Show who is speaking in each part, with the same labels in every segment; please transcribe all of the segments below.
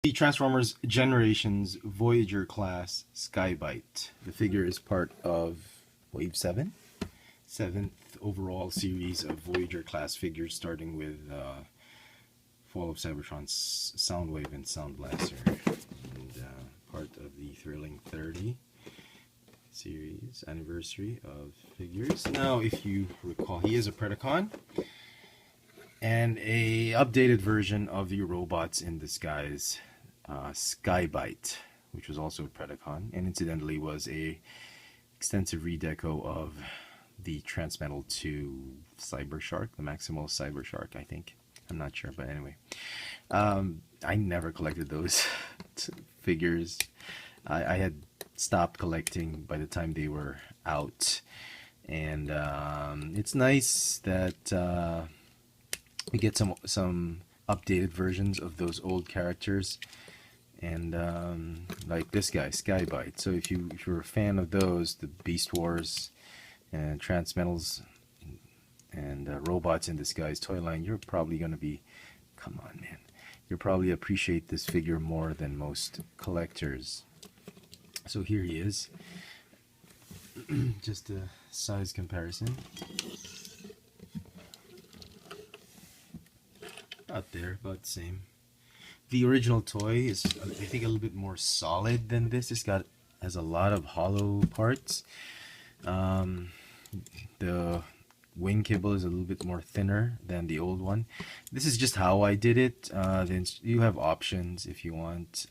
Speaker 1: The Transformers Generations Voyager class Byte. The figure is part of Wave 7, seventh overall series of Voyager class figures, starting with Fall of Cybertron's Soundwave and Sound Blaster, and part of the thrilling 30 series anniversary of figures. Now, if you recall, he is a Predacon and a updated version of the Robots in Disguise Byte, which was also a Predacon, and incidentally was a extensive redeco of the Transmetal 2 Cyber Shark, the Maximal Cyber Shark, I think. I'm not sure, but anyway. I never collected those figures. I had stopped collecting by the time they were out, and it's nice that we get some updated versions of those old characters, and like this guy, Byte. So if you're a fan of those, the Beast Wars and Transmetals and Robots in Disguise toy line, you're probably gonna be, come on, man, you'll probably appreciate this figure more than most collectors. So here he is, just a size comparison. Out there, about the same. The original toy is, I think, a little bit more solid than this. It's has a lot of hollow parts. The wing kibble is a little bit more thinner than the old one. This is just how I did it. Then you have options if you want.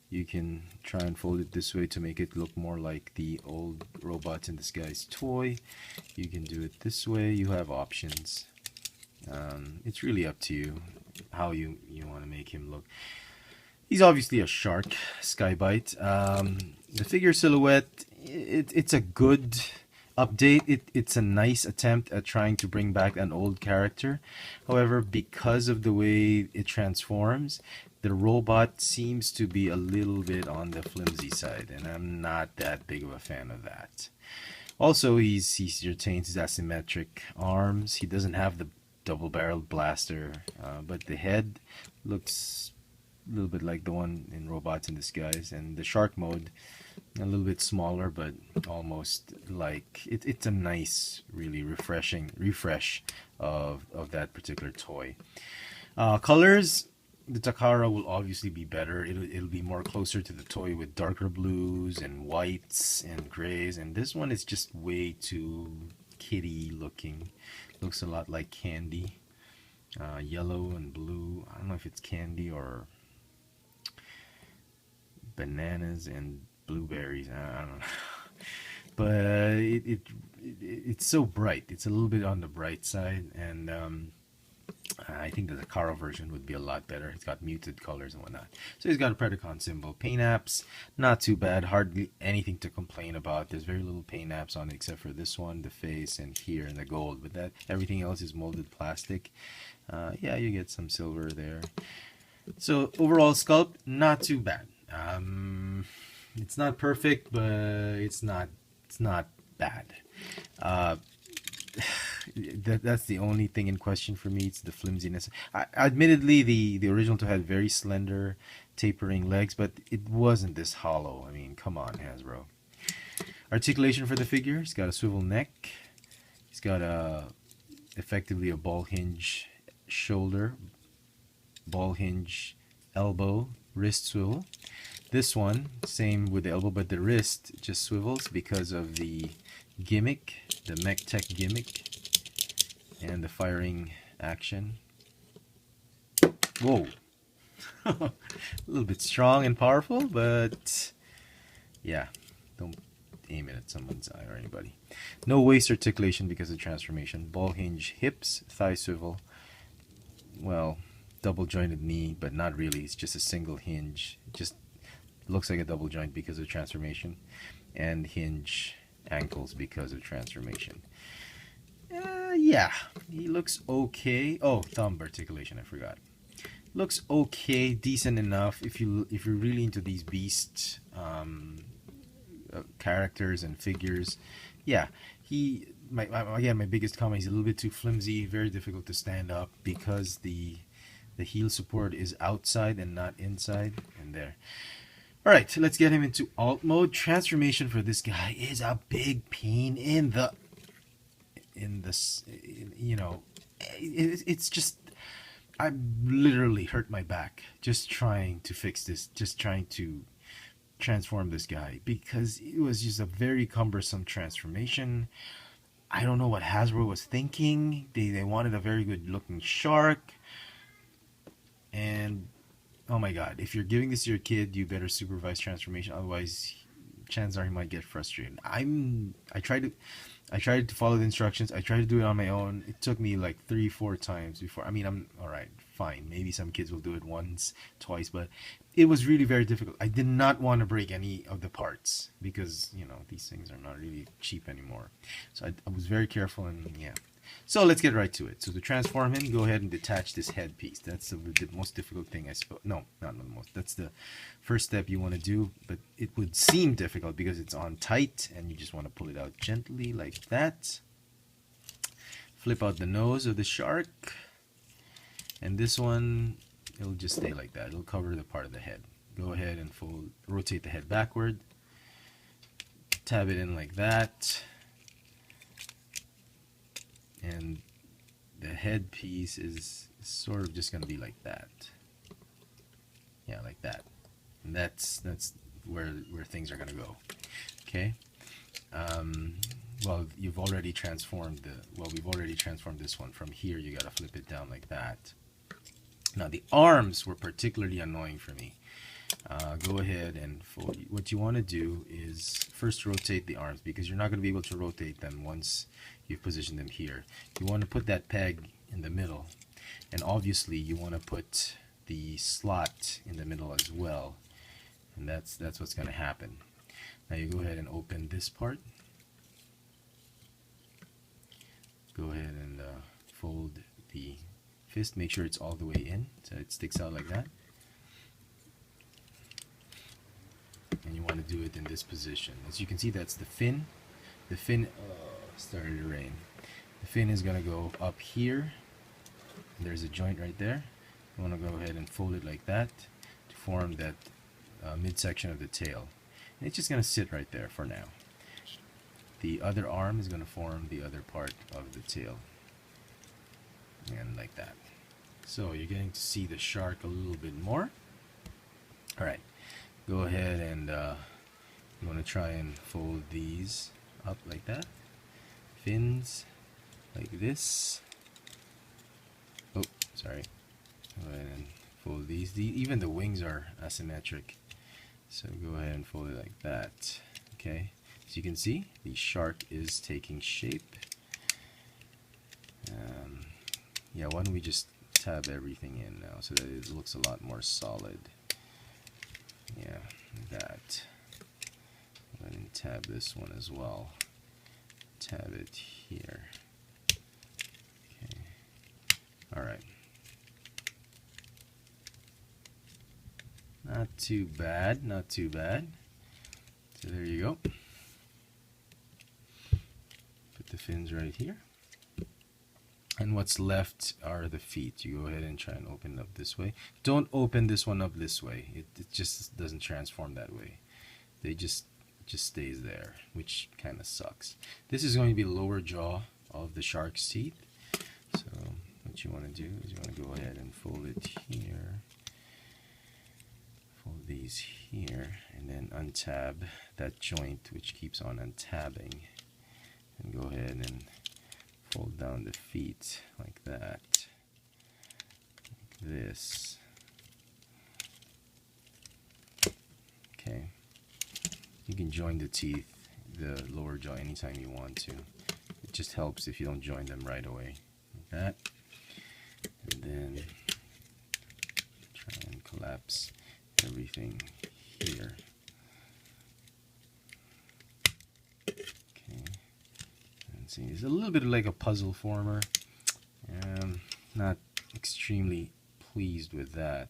Speaker 1: You can try and fold it this way to make it look more like the old Robots in Disguise toy. You can do it this way. You have options. It's really up to you how you want to make him look. He's obviously a shark, Byte. The figure silhouette, it's a good update. It's a nice attempt at trying to bring back an old character. However, because of the way it transforms, the robot seems to be a little bit on the flimsy side, and I'm not that big of a fan of that. Also, he retains his asymmetric arms. He doesn't have the double-barreled blaster, but the head looks a little bit like the one in Robots in Disguise, and the shark mode a little bit smaller, but almost like it's a nice, really refreshing refresh of that particular toy. Colors, the Takara will obviously be better. It'll be more closer to the toy with darker blues and whites and grays, and this one is just way too kitty looking. Looks a lot like candy. Yellow and blue. I don't know if it's candy or bananas and blueberries. I don't know. But it's so bright. It's a little bit on the bright side, and I think the Zakaro version would be a lot better. It's got muted colors and whatnot. So he's got a Predacon symbol. Paint apps, not too bad. Hardly anything to complain about. There's very little paint apps on it except for this one, the face, and here, and the gold. But that everything else is molded plastic. Yeah, you get some silver there. So overall sculpt, not too bad. It's not perfect, but it's not bad. That's the only thing in question for me. It's the flimsiness. Admittedly, the original toy had very slender, tapering legs, but it wasn't this hollow. I mean, come on, Hasbro. Articulation for the figure. He's got a swivel neck. He's got effectively a ball hinge shoulder, ball hinge elbow, wrist swivel. This one, same with the elbow, but the wrist just swivels because of the gimmick, the Mech Tech gimmick, and the firing action. Whoa! A little bit strong and powerful, but yeah, don't aim it at someone's eye or anybody. No waist articulation because of transformation. Ball hinge hips, thigh swivel. Well, double jointed knee, but not really. It's just a single hinge. It just looks like a double joint because of transformation, and hinge ankles because of transformation. Yeah, he looks okay. Oh, thumb articulation, I forgot. Looks okay, decent enough if you're really into these beast characters and figures. Yeah, my biggest comment is a little bit too flimsy, very difficult to stand up because the The heel support is outside and not inside. And there. Alright, so let's get him into alt mode. Transformation for this guy is a big pain in the... you know, it's just... I literally hurt my back just trying to fix this, just trying to transform this guy, because it was just a very cumbersome transformation. I don't know what Hasbro was thinking. They wanted a very good looking shark, and oh my god, if you're giving this to your kid, you better supervise transformation, otherwise chances are he might get frustrated. I tried to follow the instructions. I tried to do it on my own. It took me like 3-4 times before. I mean, I'm alright, fine. Maybe some kids will do it once, twice, but it was really very difficult. I did not want to break any of the parts because, you know, these things are not really cheap anymore. So I was very careful, and yeah. So let's get right to it. So to transform him, go ahead and detach this headpiece. That's the most difficult thing, I suppose. No, not the most. That's the first step you want to do, but it would seem difficult because it's on tight, and you just want to pull it out gently like that. Flip out the nose of the shark, and this one, it'll just stay like that. It'll cover the part of the head. Go ahead and rotate the head backward, tab it in like that. And the headpiece is sort of just going to be like that. Yeah, like that. And that's where things are going to go. Okay. Well, we've already transformed this one. From here, you got to flip it down like that. Now, the arms were particularly annoying for me. Go ahead and fold. What you want to do is first rotate the arms, because you're not going to be able to rotate them once you've positioned them here. You want to put that peg in the middle, and obviously you want to put the slot in the middle as well, and that's what's going to happen. Now you go ahead and open this part. Go ahead and fold the fist. Make sure it's all the way in so it sticks out like that. And you want to do it in this position. As you can see, that's the fin. The fin started to rain. The fin is going to go up here. There's a joint right there. You want to go ahead and fold it like that to form that midsection of the tail. And it's just going to sit right there for now. The other arm is going to form the other part of the tail. And like that. So you're getting to see the shark a little bit more. Alright. Go ahead and you want to try and fold these up like that. Fins like this. Oh, sorry. Go ahead and fold these. Even the wings are asymmetric. So go ahead and fold it like that. Okay. As you can see, the shark is taking shape. Yeah, why don't we just tab everything in now so that it looks a lot more solid. Yeah, that. Go ahead and tab this one as well. Tab it here. Okay. Alright. Not too bad, not too bad. So there you go. Put the fins right here. And what's left are the feet. You go ahead and try and open it up this way. Don't open this one up this way. It just doesn't transform that way. They just stays there, which kind of sucks. This is going to be the lower jaw of the shark's teeth. So what you want to do is you want to go ahead and fold it here. Fold these here, and then untab that joint, which keeps on untabbing. And go ahead and fold down the feet like that. Like this. Okay. You can join the teeth, the lower jaw, anytime you want to. It just helps if you don't join them right away. Like that. And then try and collapse everything here. Okay. And see, it's a little bit like a puzzle former. Not extremely pleased with that.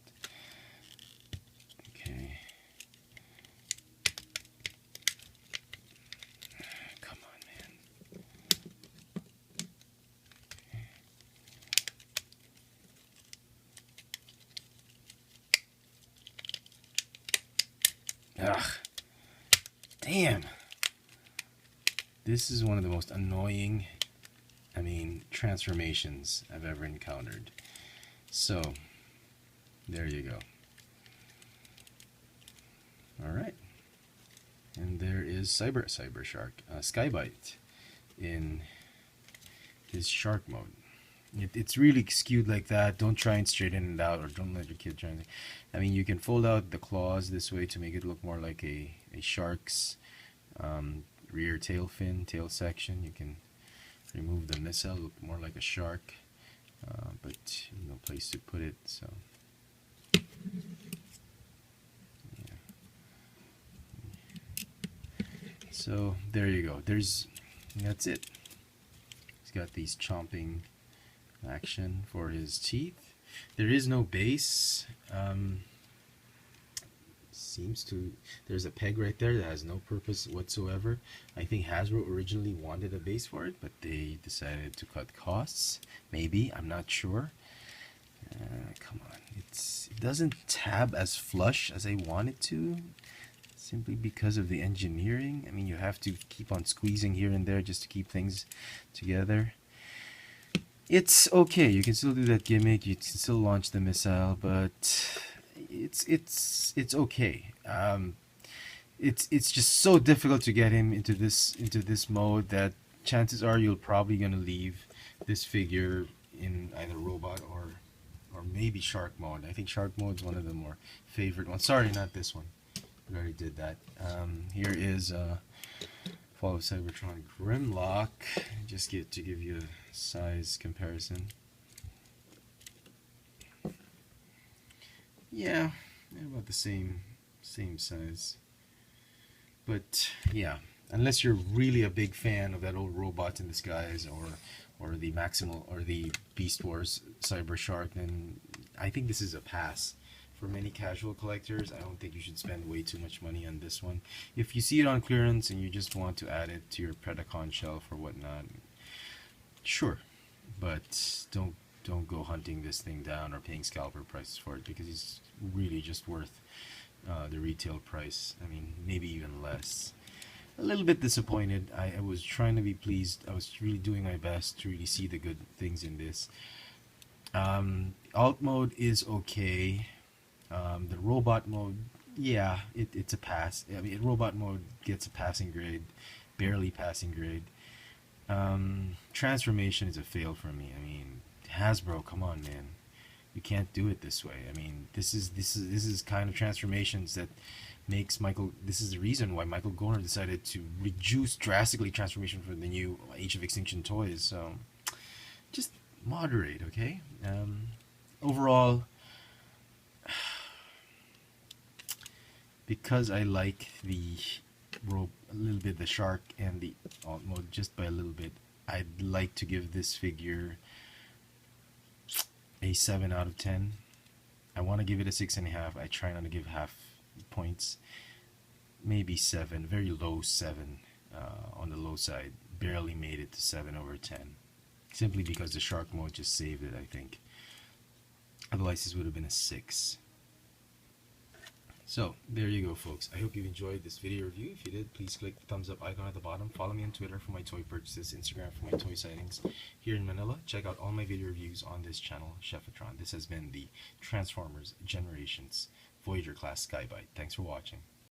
Speaker 1: Okay. Come on, man. Okay. Ugh. Damn. This is one of the most annoying, transformations I've ever encountered. So, there you go. Alright. And there is Cyber Shark, Byte, in his shark mode. It's really skewed like that. Don't try and straighten it out, or don't let your kid try and... you can fold out the claws this way to make it look more like a shark's rear tail section. You can remove the missile, look more like a shark, but no place to put it, so... So there you go. That's it. He's got these chomping action for his teeth. There is no base. There's a peg right there that has no purpose whatsoever. I think Hasbro originally wanted a base for it, but they decided to cut costs. Maybe, I'm not sure. Come on, it doesn't tab as flush as I want it to. Simply because of the engineering. You have to keep on squeezing here and there just to keep things together. It's okay. You can still do that gimmick. You can still launch the missile, but it's okay. It's just so difficult to get him into this mode that chances are you're probably gonna leave this figure in either robot or maybe shark mode. I think shark mode is one of the more favorite ones. Sorry, not this one. We already did that. Here is Fall of Cybertron Grimlock. Just to give you a size comparison. Yeah, about the same size. But yeah, unless you're really a big fan of that old Robot in Disguise or the Maximal or the Beast Wars Cyber Shark, then I think this is a pass. For many casual collectors, I don't think you should spend way too much money on this one. If you see it on clearance and you just want to add it to your Predacon shelf or whatnot, sure, but don't go hunting this thing down or paying scalper prices for it, because it's really just worth the retail price. Maybe even less. A little bit disappointed. I was trying to be pleased. I was really doing my best to really see the good things in this. Alt mode is okay. The robot mode, yeah, it's a pass. Robot mode gets a passing grade, barely passing grade. Transformation is a fail for me. Hasbro, come on, man, you can't do it this way. This is kind of transformations that makes Michael. This is the reason why Michael Goner decided to reduce drastically transformation for the new Age of Extinction toys. So just moderate, okay? Overall, because I like the rope a little bit, the shark and the alt mode just by a little bit, I'd like to give this figure a 7 out of 10. I want to give it a 6.5. I try not to give half points. Maybe 7, very low 7, on the low side. Barely made it to 7 over 10. Simply because the shark mode just saved it, I think. Otherwise this would have been a 6. So, there you go, folks. I hope you enjoyed this video review. If you did, please click the thumbs up icon at the bottom. Follow me on Twitter for my toy purchases, Instagram for my toy sightings here in Manila. Check out all my video reviews on this channel, Chefatron. This has been the Transformers Generations Voyager class Byte. Thanks for watching.